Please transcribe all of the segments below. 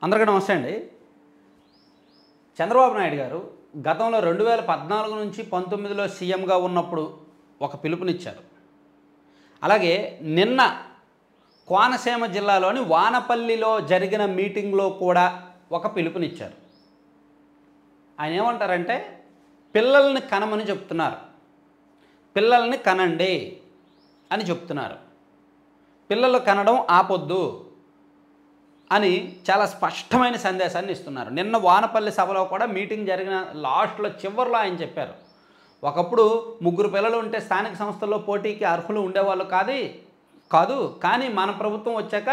అందరికీ నమస్తే అండి. చంద్రబాబు నాయుడు గారు గతంలో 2014 నుంచి 19లో సీఎంగా ఉన్నప్పుడు ఒక పిలుపునిచ్చారు. అలాగే నిన్న కోనసీమ జిల్లాలోని వానపల్లిలో జరిగిన మీటింగ్లో కూడా ఒక పిలుపునిచ్చారు. ఆయన ఏమంటారంటే పిల్లల్ని కనమని చెప్తున్నారు. పిల్లల్ని కనండి అని చెప్తున్నారు. పిల్లలు కనడం ఆపొద్దు అని చాలా స్పష్టమైన సందేశాన్ని ఇస్తున్నారు. నిన్న వానపల్లి సభలో కూడా మీటింగ్ జరిగిన లాస్ట్లో చివరిలో ఆయన చెప్పారు, ఒకప్పుడు 3 పిల్లలు ఉంటే స్థానిక సంస్థల్లో పోటీకి అర్హులు ఉండేవాళ్ళు కాదు కానీ మన ప్రభుత్వం వచ్చాక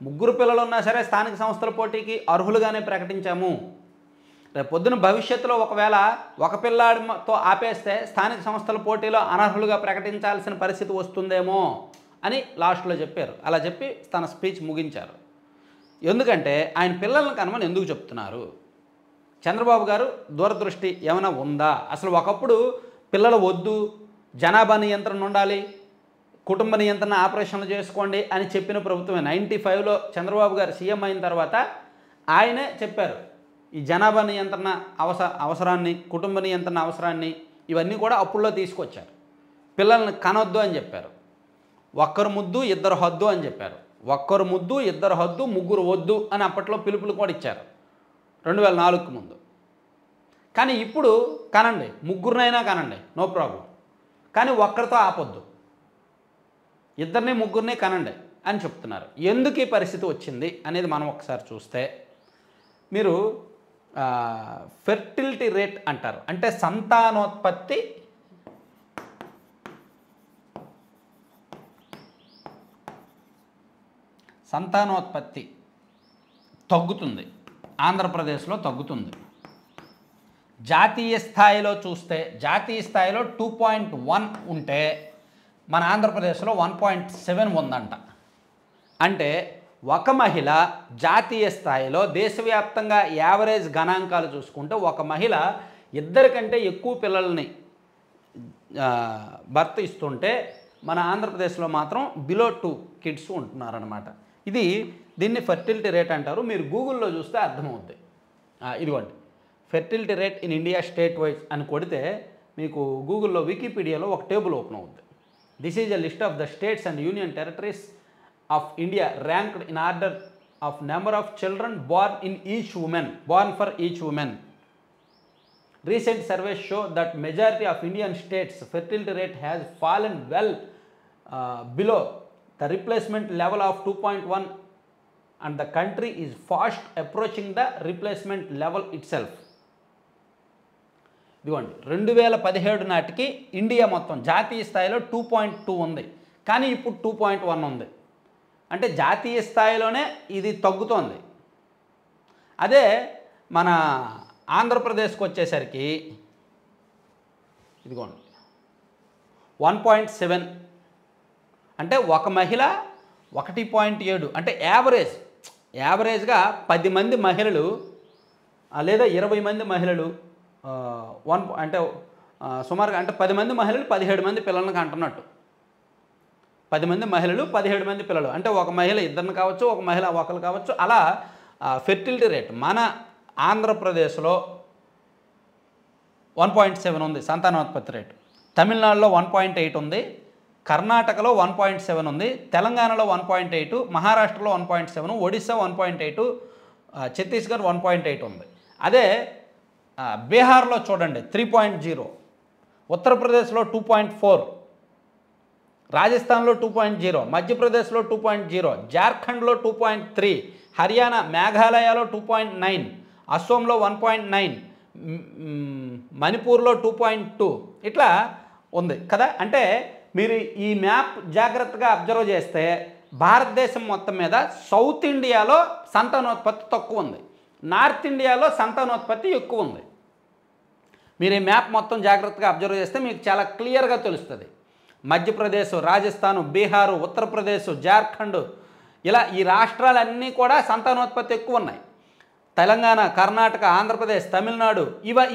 3 పిల్లలు ఉన్నా సరే స్థానిక సంస్థల పోటీకి అర్హులుగానే ప్రకటించాము. రేపు పొద్దున భవిష్యత్తులో ఒకవేళ ఒక పిల్లాడితో ఆపేస్తే స్థానిక సంస్థల పోటీలో అనర్హులుగా ప్రకటించాల్సిన పరిస్థితి వస్తుందేమో అని లాస్ట్లో చెప్పారు. అలా చెప్పి తన స్పీచ్ ముగించారు. ఎందుకంటే ఆయన పిల్లలను కనమని ఎందుకు చెప్తున్నారు? చంద్రబాబు గారు దూరదృష్టి ఏమైనా ఉందా? అసలు ఒకప్పుడు పిల్లలు వద్దు, జనాభా నియంత్రణ ఉండాలి, కుటుంబ నియంత్రణ ఆపరేషన్లు చేసుకోండి అని చెప్పిన ప్రభుత్వమే. 95లో చంద్రబాబు గారు సీఎం అయిన తర్వాత ఆయనే చెప్పారు ఈ జనాభా నియంత్రణ అవసరాన్ని, కుటుంబ నియంత్రణ అవసరాన్ని ఇవన్నీ కూడా అప్పుల్లో తీసుకొచ్చారు. పిల్లల్ని కనొద్దు అని చెప్పారు. ఒక్కరు ముద్దు ఇద్దరు హద్దు అని చెప్పారు. ఒక్కరు ముద్దు ఇద్దరు హద్దు ముగ్గురు వద్దు అని అప్పట్లో పిలుపులు కూడా ఇచ్చారు 2004కు ముందు. కానీ ఇప్పుడు కనండి, ముగ్గురినైనా కనండి, నో ప్రాబ్లం, కానీ ఒక్కరితో ఆపొద్దు, ఇద్దరిని ముగ్గురిని కనండి అని చెప్తున్నారు. ఎందుకు ఈ పరిస్థితి వచ్చింది అనేది మనం ఒకసారి చూస్తే, మీరు ఫెర్టిలిటీ రేట్ అంటారు, అంటే సంతానోత్పత్తి తగ్గుతుంది. ఆంధ్రప్రదేశ్లో తగ్గుతుంది. జాతీయ స్థాయిలో చూస్తే జాతీయ స్థాయిలో 2.1 ఉంటే మన ఆంధ్రప్రదేశ్లో 1.7 ఉందంట. అంటే ఒక మహిళ జాతీయ స్థాయిలో దేశవ్యాప్తంగా యావరేజ్ గణాంకాలు చూసుకుంటే ఒక మహిళ ఇద్దరికంటే ఎక్కువ పిల్లల్ని భర్త ఇస్తుంటే మన ఆంధ్రప్రదేశ్లో మాత్రం బిలో 2 కిడ్స్ ఉంటున్నారనమాట. దీన్ని ఫెర్టిలిటీ రేట్ అంటారు. మీరు గూగుల్లో చూస్తే అర్థమవుద్ది. ఇదిగోండి, fertility rate in India state wise అని కొడితే మీకు గూగుల్లో వికీపీడియాలో ఒక టేబుల్ ఓపెన్ అవుద్ది. This is a list of the states and union territories of India ranked in order of number of children born for each woman. Recent surveys show that majority of Indian states fertility rate has fallen well below the replacement level of 2.1 and the country is fast approaching the replacement level itself. ఇదిగోండి, 2017 నాటికి India మొత్తం జాతీయ స్థాయిలో 2.2 ఉంది, కానీ ఇప్పుడు 2.1 ఉంది. అంటే జాతీయ స్థాయిలోనే ఇది తగ్గుతోంది. అదే మన ఆంధ్రప్రదేశ్కి వచ్చేసరికి ఇదిగోండి 1.7, అంటే ఒక మహిళ 1.7, అంటే యావరేజ్గా 10 మంది మహిళలు లేదా 20 మంది మహిళలు అంటే సుమారుగా అంటే 10 మంది మహిళలు 17 మంది పిల్లలను కంటున్నట్టు. 10 మంది మహిళలు 17 మంది పిల్లలు, అంటే ఒక మహిళ ఇద్దరిని కావచ్చు, ఒక మహిళ ఒకరు కావచ్చు. అలా ఫెర్టిలిటీ రేట్ మన ఆంధ్రప్రదేశ్లో 1.7 ఉంది సంతానోత్పత్తి రేటు. తమిళనాడులో 1.8 ఉంది, కర్ణాటకలో 1.7 ఉంది, తెలంగాణలో 1.8, మహారాష్ట్రలో 1.7, ఒడిశా 1.8, ఛత్తీస్గఢ్ 1.8 ఉంది. అదే బీహార్లో చూడండి 3.0, ఉత్తరప్రదేశ్లో 2.4, రాజస్థాన్లో 2.0, మధ్యప్రదేశ్లో 2.0, జార్ఖండ్లో 2.3, హర్యానా మేఘాలయలో 2.9, అస్సోంలో 1.9, మణిపూర్లో 2.2 ఇట్లా ఉంది కదా. అంటే మీరు ఈ మ్యాప్ జాగ్రత్తగా అబ్జర్వ్ చేస్తే భారతదేశం మొత్తం మీద సౌత్ ఇండియాలో సంతానోత్పత్తి తక్కువ ఉంది, నార్త్ ఇండియాలో సంతానోత్పత్తి ఎక్కువ ఉంది. మీరు ఈ మ్యాప్ మొత్తం జాగ్రత్తగా అబ్జర్వ్ చేస్తే మీకు చాలా క్లియర్గా తెలుస్తుంది. మధ్యప్రదేశ్, రాజస్థాన్, బీహారు, ఉత్తరప్రదేశ్, జార్ఖండ్ ఇలా ఈ రాష్ట్రాలన్నీ కూడా సంతానోత్పత్తి ఎక్కువ ఉన్నాయి. తెలంగాణ, కర్ణాటక, ఆంధ్రప్రదేశ్, తమిళనాడు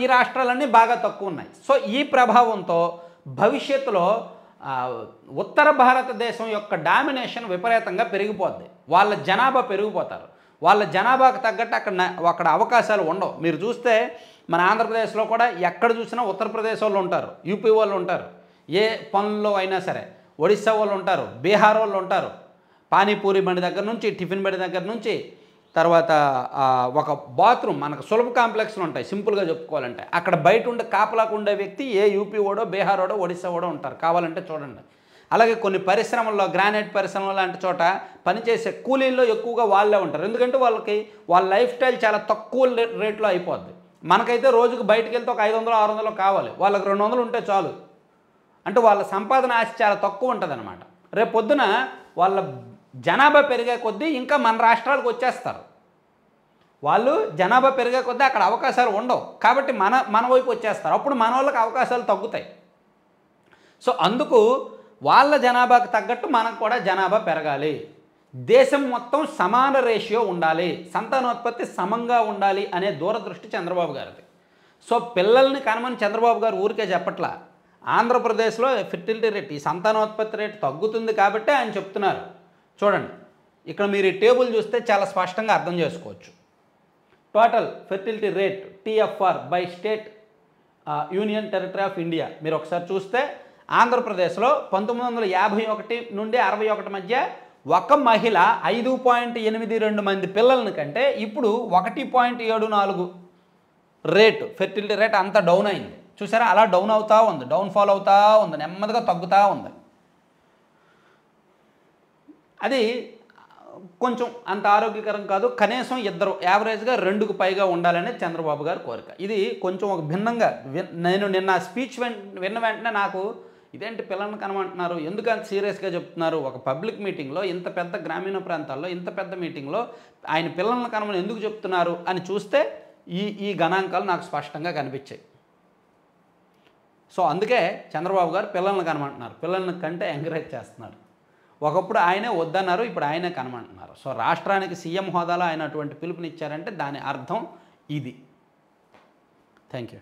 ఈ రాష్ట్రాలన్నీ బాగా తక్కువ ఉన్నాయి. సో ఈ ప్రభావంతో భవిష్యత్తులో ఉత్తర భారతదేశం యొక్క డామినేషన్ విపరీతంగా పెరిగిపోద్ది. వాళ్ళ జనాభా పెరిగిపోతారు. వాళ్ళ జనాభాకు తగ్గట్టు అక్కడ అవకాశాలు ఉండవు. మీరు చూస్తే మన ఆంధ్రప్రదేశ్లో కూడా ఎక్కడ చూసినా ఉత్తరప్రదేశ్ వాళ్ళు ఉంటారు, యూపీ వాళ్ళు ఉంటారు, ఏ పనుల్లో అయినా సరే ఒడిశా వాళ్ళు ఉంటారు, బీహార్ వాళ్ళు ఉంటారు. పానీపూరి బండి దగ్గర నుంచి, టిఫిన్ బండి దగ్గర నుంచి, తర్వాత ఒక బాత్రూమ్ మనకు సులభ కాంప్లెక్స్లు ఉంటాయి సింపుల్గా చెప్పుకోవాలంటే, అక్కడ బయట ఉండే కాపలాకు ఉండే వ్యక్తి ఏ యూపీ ఓడో, బీహార్ ఓడో, ఒడిశా ఓడో ఉంటారు. కావాలంటే చూడండి. అలాగే కొన్ని పరిశ్రమల్లో, గ్రానైట్ పరిశ్రమలు లాంటి చోట పనిచేసే కూలీల్లో ఎక్కువగా వాళ్ళే ఉంటారు. ఎందుకంటే వాళ్ళకి వాళ్ళ లైఫ్ స్టైల్ చాలా తక్కువ రేట్లో అయిపోద్ది. మనకైతే రోజుకు బయటకు వెళ్తే ఒక 500, 600 కావాలి, వాళ్ళకి 200 ఉంటే చాలు. అంటే వాళ్ళ సంపాదన ఆశ చాలా తక్కువ ఉంటుంది అనమాట. రేపు పొద్దున వాళ్ళ జనాభా పెరిగే కొద్దీ ఇంకా మన రాష్ట్రాలకు వచ్చేస్తారు. వాళ్ళు జనాభా పెరిగే కొద్దీ అక్కడ అవకాశాలు ఉండవు కాబట్టి మన వైపు వచ్చేస్తారు. అప్పుడు మన వాళ్ళకి అవకాశాలు తగ్గుతాయి. సో అందుకు వాళ్ళ జనాభాకు తగ్గట్టు మనకు కూడా జనాభా పెరగాలి, దేశం మొత్తం సమాన రేషియో ఉండాలి, సంతానోత్పత్తి సమంగా ఉండాలి అనే దూరదృష్టి చంద్రబాబు గారిది. సో పిల్లల్ని కనమని చంద్రబాబు గారు ఊరికే చెప్పట్లా. ఆంధ్రప్రదేశ్లో ఫెర్టిలిటీ రేట్, ఈ సంతానోత్పత్తి రేట్ తగ్గుతుంది కాబట్టి ఆయన చెప్తున్నారు. చూడండి, ఇక్కడ మీరు ఈ టేబుల్ చూస్తే చాలా స్పష్టంగా అర్థం చేసుకోవచ్చు. Total fertility rate TFR by state union territory of India మీరు ఒకసారి చూస్తే ఆంధ్రప్రదేశ్లో 1951 నుండి 61 మధ్య ఒక మహిళ 5.82 మంది పిల్లలని కంటే ఇప్పుడు 1.74 రేటు ఫెర్టిలిటీ రేట్ అంత డౌన్ అయింది. చూసారా, అలా డౌన్ అవుతూ ఉంది, డౌన్ఫాల్ అవుతూ ఉంది, నెమ్మదిగా తగ్గుతూ ఉంది. అది కొంచెం అంత ఆరోగ్యకరం కాదు. కనీసం ఇద్దరు యావరేజ్గా 2కు పైగా ఉండాలనే చంద్రబాబు గారి కోరిక. ఇది కొంచెం ఒక భిన్నంగా నేను నిన్న స్పీచ్ విన్న వెంటనే నాకు ఇదేంటి పిల్లల్ని కనమంటున్నారు, ఎందుకంత సీరియస్గా చెప్తున్నారు, ఒక పబ్లిక్ మీటింగ్లో ఇంత పెద్ద గ్రామీణ ప్రాంతాల్లో ఇంత పెద్ద మీటింగ్లో ఆయన పిల్లల్ని కనమని ఎందుకు చెప్తున్నారు అని చూస్తే ఈ గణాంకాలు నాకు స్పష్టంగా కనిపించాయి. సో అందుకే చంద్రబాబు గారు పిల్లల్ని కనమంటున్నారు, పిల్లల్ని కంటే ఎంకరేజ్ చేస్తున్నారు. ఒకప్పుడు ఆయనే వద్దన్నారు, ఇప్పుడు ఆయనే కనమంటున్నారు. సో రాష్ట్రానికి సీఎం హోదాలో ఆయన అటువంటి పిలుపునిచ్చారంటే దాని అర్థం ఇది. Thank you.